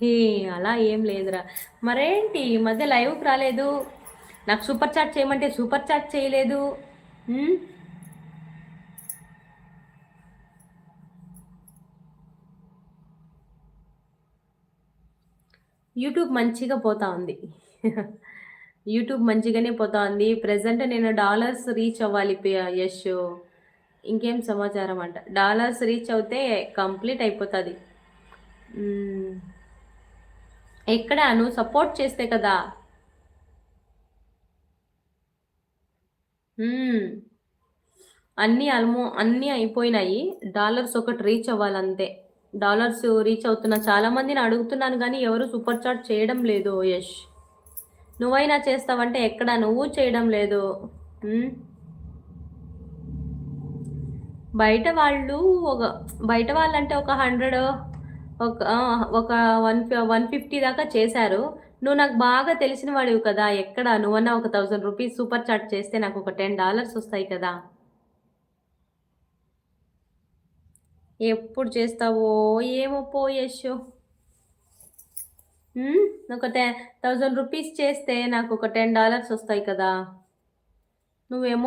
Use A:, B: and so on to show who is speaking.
A: ఏ అలా ఏం లేదురా. మరేంటి ఈ మధ్య లైవ్కి రాలేదు? నాకు సూపర్ చాట్ చేయమంటే సూపర్ చాట్ చేయలేదు. ఉమ్, యూట్యూబ్ మంచిగా పోతా ఉంది. యూట్యూబ్ మంచిగానే పోతా ఉంది. ప్రెసెంట్ నేను డాలర్స్ రీచ్ అవ్వాలి యష్. ఇంకేం సమాచారం అంట. డాలర్స్ రీచ్ అవుతే కంప్లీట్ అయిపోతుంది. ఎక్కడ నువ్వు సపోర్ట్ చేస్తే కదా. మ్మ్. అన్నీ అయిపోయినాయి. డాలర్స్ ఒకటి రీచ్ అవ్వాలంతే. డాలర్స్ రీచ్ అవుతున్నా, చాలా మందిని అడుగుతున్నాను కానీ ఎవరు సూపర్ చాట్ చేయడం లేదు యష్. నువ్వైనా చేస్తావంటే ఎక్కడ నువ్వు చేయడం లేదు. మ్మ్. బయట వాళ్ళు ఒక బయట వాళ్ళంటే ఒక 100, ఒక ఒక 150 దాకా చేశారు. నువ్వు నాకు బాగా తెలిసిన వాడివి కదా, ఎక్కడ నువ్వన్నా ఒక ₹1000 సూపర్ చాట్ చేస్తే నాకు ఒక $10 వస్తాయి కదా. ఎప్పుడు చేస్తావో ఏమో పో యష్. ఒక ₹1000 చేస్తే నాకు ఒక $10 వస్తాయి కదా. నువ్వేమో